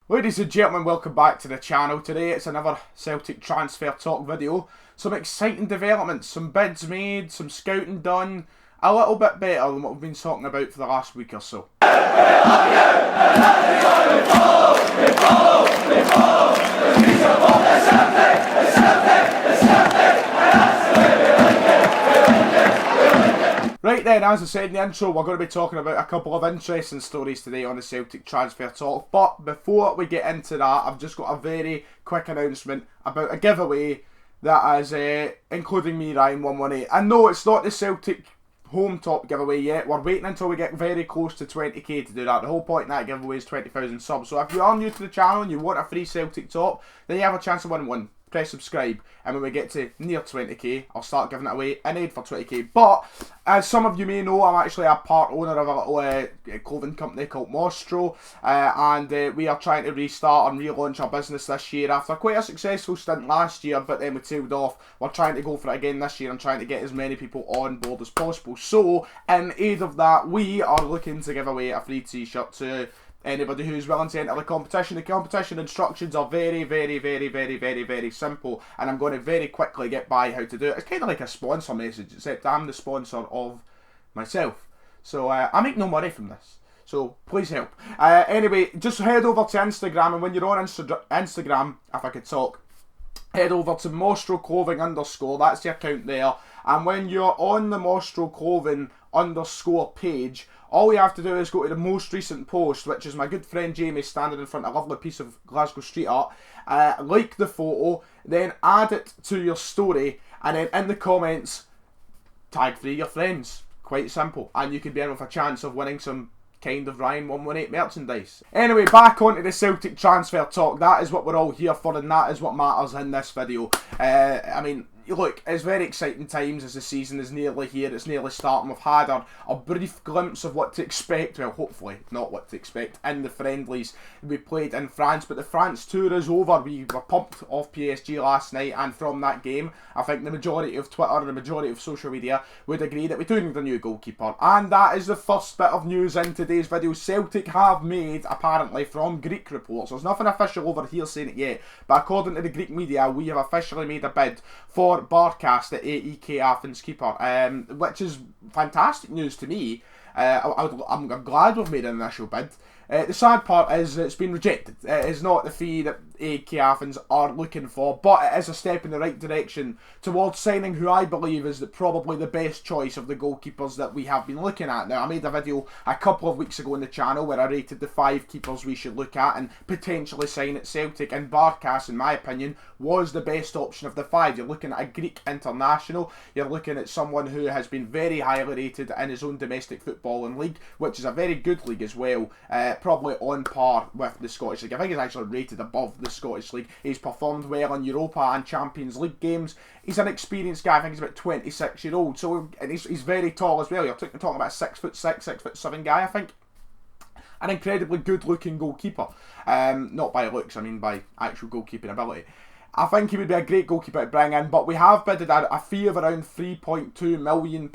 Ladies and gentlemen, welcome back to the channel. Today it's another Celtic transfer talk video. Some exciting developments, some bids made, some scouting done, a little bit better than what we've been talking about for the last week or so. Right then, as I said in the intro, we're going to be talking about a couple of interesting stories today on the Celtic transfer talk. But before we get into that, I've just got a very quick announcement about a giveaway that is including me, Ryan118. And no, it's not the Celtic home top giveaway yet. We're waiting until we get very close to 20k to do that. The whole point in that giveaway is 20,000 subs. So if you are new to the channel and you want a free Celtic top, then you have a chance of winning one. Press subscribe, and when we get to near 20k, I'll start giving it away in aid for 20k. But as some of you may know, I'm actually a part owner of a little clothing company called Mostro, and we are trying to restart and relaunch our business this year after quite a successful stint last year, but then we tailed off. We're trying to go for it again this year and trying to get as many people on board as possible. So in aid of that, we are looking to give away a free t-shirt to anybody who's willing to enter the competition. The competition instructions are very simple, and I'm going to very quickly get by how to do it. It's kind of like a sponsor message, except I'm the sponsor of myself. So I make no money from this. So please help. Anyway, just head over to Instagram, and when you're on Instagram, if I could talk, head over to Mostro Clothing _ that's the account there. And when you're on the Mostro Clothing _ page, all you have to do is go to the most recent post, which is my good friend Jamie standing in front of a lovely piece of Glasgow street art. Like the photo, then add it to your story, and then in the comments, tag 3 your friends. Quite simple. And you could be in with a chance of winning some kind of Ryan118 merchandise. Anyway, back onto the Celtic transfer talk. That is what we're all here for, and that is what matters in this video. I mean, look, it's very exciting times as the season is nearly here, it's nearly starting. We've had a brief glimpse of what to expect, well, hopefully not what to expect, in the friendlies we played in France, but the France tour is over. We were pumped off PSG last night, and from that game, I think the majority of Twitter and the majority of social media would agree that we do need a new goalkeeper. And that is the first bit of news in today's video. Celtic have made, apparently from Greek reports, there's nothing official over here saying it yet, but according to the Greek media, we have officially made a bid for Barkas, the AEK Athens keeper, which is fantastic news to me. I'm glad we've made an initial bid. The sad part is it's been rejected. It is not the fee that AEK Athens are looking for, but it is a step in the right direction towards signing who I believe is probably the best choice of the goalkeepers that we have been looking at. Now, I made a video a couple of weeks ago on the channel where I rated the 5 keepers we should look at and potentially sign at Celtic, and Barkas, in my opinion, was the best option of the 5. You're looking at a Greek international, you're looking at someone who has been very highly rated in his own domestic footballing league, which is a very good league as well, probably on par with the Scottish League. I think he's actually rated above the Scottish League. He's performed well in Europa and Champions League games. He's an experienced guy. I think he's about 26-year-old, so, and he's very tall as well. You're talking about a 6'6", 6'7" guy, I think. An incredibly good looking goalkeeper. Not by looks, I mean by actual goalkeeping ability. I think he would be a great goalkeeper to bring in, but we have bidded a fee of around £3.2 million,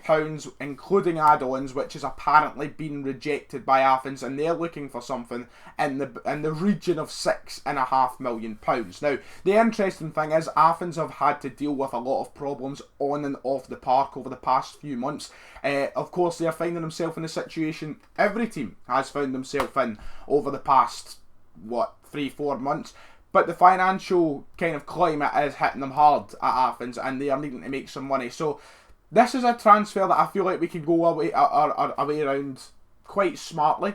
including add-ons, which has apparently been rejected by Athens, and they're looking for something in the region of £6.5 million. Now, the interesting thing is Athens have had to deal with a lot of problems on and off the park over the past few months. Of course, they are finding themselves in a situation every team has found themselves in over the past, 3-4 months. But the financial kind of climate is hitting them hard at Athens, and they are needing to make some money. So this is a transfer that I feel like we can go away around quite smartly.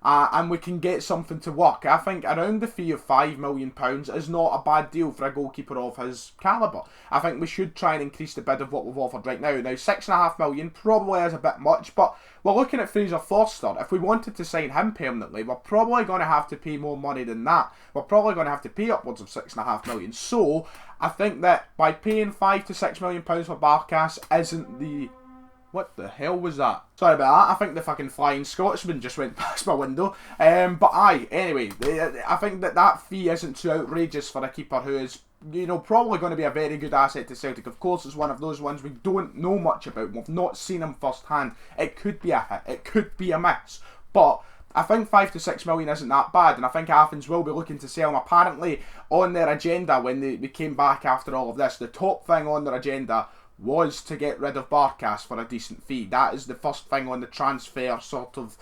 And we can get something to work. I think around the fee of £5 million is not a bad deal for a goalkeeper of his calibre. I think we should try and increase the bid of what we've offered right now. Now, £6.5 million probably is a bit much, but we're looking at Fraser Forster. If we wanted to sign him permanently, we're probably going to have to pay more money than that. We're probably going to have to pay upwards of £6.5 million. So, I think that by paying £5 to £6 million for Barkas isn't the... What the hell was that? Sorry about that. I think the fucking Flying Scotsman just went past my window. But anyway, I think that fee isn't too outrageous for a keeper who is, probably going to be a very good asset to Celtic. Of course, it's one of those ones we don't know much about. We've not seen him firsthand. It could be a hit. It could be a miss. But I think 5 to 6 million isn't that bad, and I think Athens will be looking to sell him. Apparently, on their agenda, when they came back after all of this, the top thing on their agenda was to get rid of Barkas for a decent fee. That is the first thing on the transfer sort of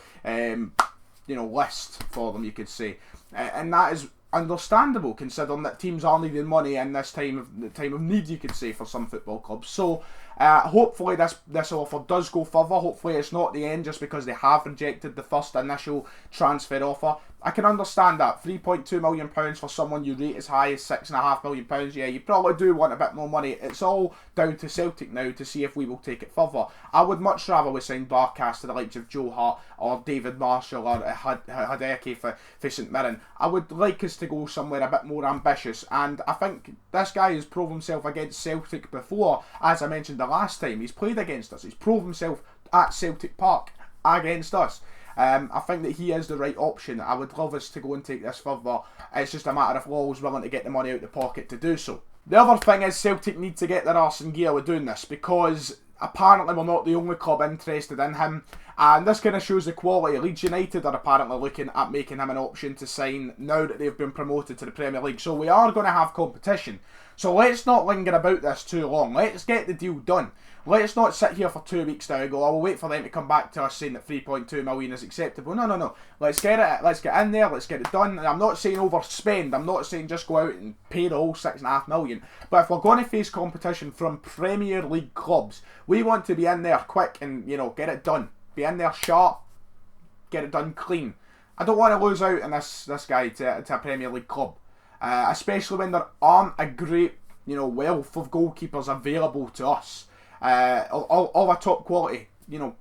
list for them, you could say, and that is understandable considering that teams are needing money in this time of need, you could say, for some football clubs. So hopefully this offer does go further. Hopefully it's not the end just because they have rejected the first initial transfer offer. I can understand that. £3.2 million for someone you rate as high as £6.5 million. Yeah, you probably do want a bit more money. It's all down to Celtic now to see if we will take it further. I would much rather we sign Barkas to the likes of Joe Hart or David Marshall or Hideki for St Mirren. I would like us to go somewhere a bit more ambitious, and I think this guy has proved himself against Celtic before. As I mentioned the last time, he's played against us. He's proved himself at Celtic Park against us. I think that he is the right option. I would love us to go and take this further. It's just a matter of Law's willing to get the money out of the pocket to do so. The other thing is Celtic need to get their arse in gear with doing this, because apparently we're not the only club interested in him, and this kind of shows the quality. Leeds United are apparently looking at making him an option to sign now that they've been promoted to the Premier League. So we are going to have competition. So let's not linger about this too long. Let's get the deal done. Let's not sit here for 2 weeks now and go, oh, we'll wait for them to come back to us saying that 3.2 million is acceptable. No. Let's get in there, let's get it done. And I'm not saying overspend, I'm not saying just go out and pay the whole 6.5 million. But if we're going to face competition from Premier League clubs, we want to be in there quick and, get it done. Be in there sharp, get it done clean. I don't want to lose out on this guy to a Premier League club. Especially when there aren't a great, wealth of goalkeepers available to us. Of a top quality,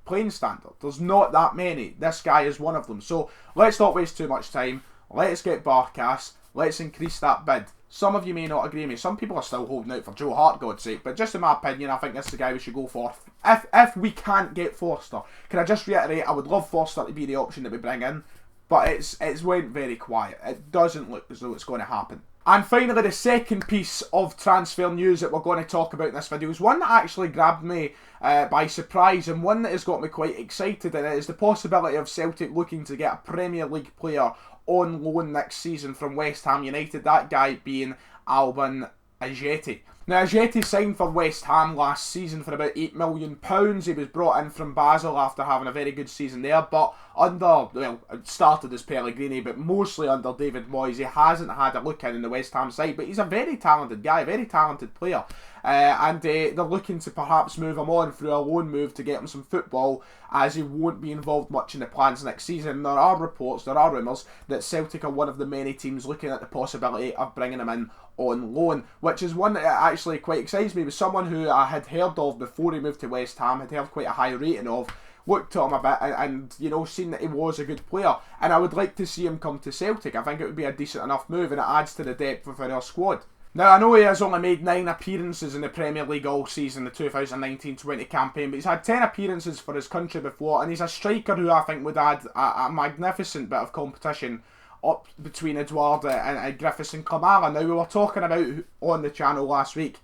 playing standard. There's not that many. This guy is one of them. So let's not waste too much time. Let's get Barkas. Let's increase that bid. Some of you may not agree with me. Some people are still holding out for Joe Hart, God's sake. But just in my opinion, I think this is the guy we should go for. If we can't get Forster, can I just reiterate? I would love Forster to be the option that we bring in, but it's went very quiet. It doesn't look as though it's going to happen. And finally, the second piece of transfer news that we're going to talk about in this video is one that actually grabbed me by surprise, and one that has got me quite excited, and it is the possibility of Celtic looking to get a Premier League player on loan next season from West Ham United, that guy being Alban Ajeti. Now, Ajeti signed for West Ham last season for about £8 million. He was brought in from Basel after having a very good season there, but it started as Pellegrini, but mostly under David Moyes. He hasn't had a look in the West Ham side, but he's a very talented guy, a very talented player. And they're looking to perhaps move him on through a loan move to get him some football, as he won't be involved much in the plans next season. There are reports, there are rumours that Celtic are one of the many teams looking at the possibility of bringing him in on loan, which is one that actually quite excites me. He was someone who I had heard of before he moved to West Ham, had heard quite a high rating of, looked at him a bit and seen that he was a good player, and I would like to see him come to Celtic. I think it would be a decent enough move, and it adds to the depth of our squad. Now, I know he has only made 9 appearances in the Premier League all season, the 2019-20 campaign, but he's had 10 appearances for his country before, and he's a striker who I think would add a magnificent bit of competition up between Eduardo and Griffiths and Kamara. Now, we were talking about on the channel last week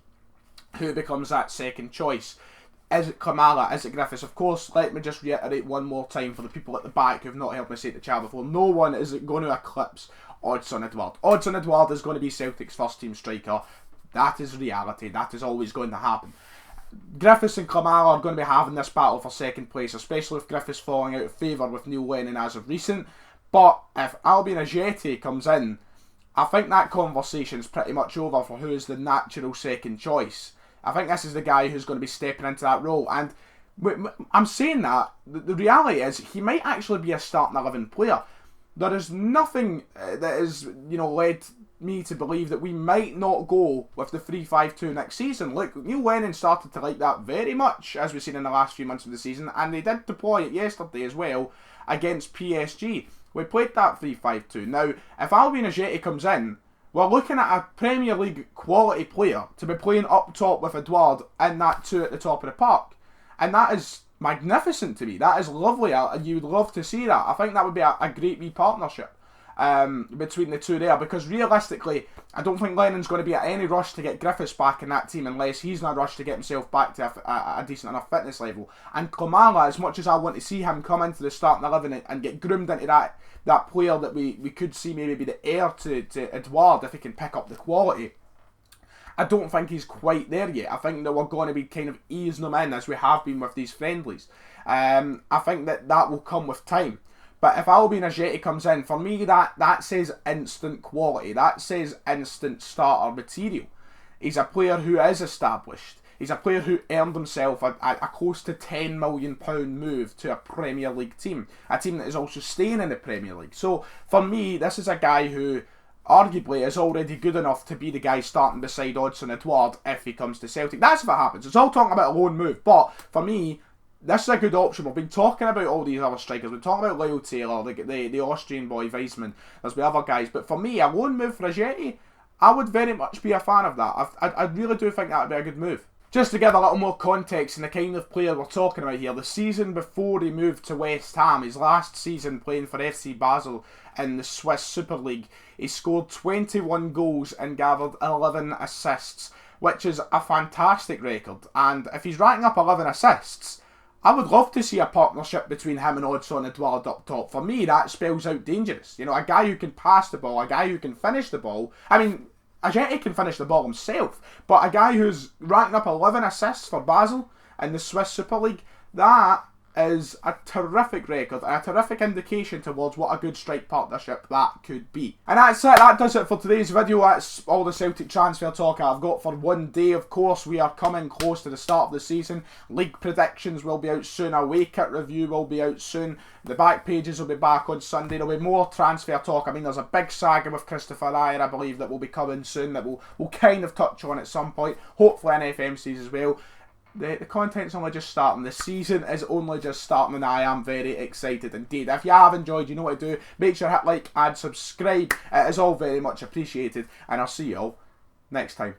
who becomes that second choice. Is it Kamara? Is it Griffiths? Of course, let me just reiterate one more time for the people at the back who've not heard me say the channel before. No one is going to eclipse Odsonne Edouard. Odsonne Edouard is going to be Celtic's first team striker. That is reality. That is always going to happen. Griffiths and Kamara are going to be having this battle for second place, especially with Griffiths falling out of favour with Neil Lennon as of recent. But if Alban Ajeti comes in, I think that conversation's pretty much over for who is the natural second choice. I think this is the guy who's going to be stepping into that role. And I'm saying that, the reality is he might actually be a starting 11 player. There is nothing that has, led me to believe that we might not go with the 3-5-2 next season. Look, Neil Lennon started to like that very much, as we've seen in the last few months of the season, and they did deploy it yesterday as well against PSG. We played that 3-5-2. Now, if Alban Ajeti comes in, we're looking at a Premier League quality player to be playing up top with Edouard in that 2 at the top of the park. And that is magnificent to me. That is lovely. You would love to see that. I think that would be a great wee partnership. between the two there, because realistically, I don't think Lennon's going to be at any rush to get Griffiths back in that team unless he's in a rush to get himself back to a decent enough fitness level. And Klimala, as much as I want to see him come into the starting 11 and get groomed into that player that we could see maybe be the heir to Edouard if he can pick up the quality, I don't think he's quite there yet. I think that we're going to be kind of easing him in as we have been with these friendlies. I think that will come with time. But if Albion Ajeti comes in, for me that says instant quality. That says instant starter material. He's a player who is established. He's a player who earned himself a close to £10 million move to a Premier League team. A team that is also staying in the Premier League. So for me, this is a guy who arguably is already good enough to be the guy starting beside Odsonne Edouard if he comes to Celtic. That's if it happens. It's all talking about a loan move. But for me, this is a good option. We've been talking about all these other strikers. We've been talking about Lyle Taylor, the Austrian boy, Weissman. There's been other guys. But for me, a loan move for Ajeti, I would very much be a fan of that. I really do think that would be a good move. Just to give a little more context in the kind of player we're talking about here, the season before he moved to West Ham, his last season playing for FC Basel in the Swiss Super League, he scored 21 goals and gathered 11 assists, which is a fantastic record. And if he's racking up 11 assists, I would love to see a partnership between him and Odsonne Edouard up top. For me, that spells out dangerous. You know, a guy who can pass the ball, a guy who can finish the ball. I mean, Ajeti can finish the ball himself, but a guy who's racking up 11 assists for Basel in the Swiss Super League, that is a terrific record and a terrific indication towards what a good strike partnership that could be. And that's it, that does it for today's video. That's all the Celtic transfer talk I've got for one day. Of course, we are coming close to the start of the season. League predictions will be out soon, a away kit review will be out soon, the back pages will be back on Sunday. There'll be more transfer talk. I mean, there's a big saga with Christopher Ryan, I believe, that will be coming soon, that we'll kind of touch on at some point, hopefully in FMCs as well. The content's only just starting. The season is only just starting, and I am very excited indeed. If you have enjoyed, you know what to do. Make sure to hit like and subscribe. It is all very much appreciated, and I'll see you all next time.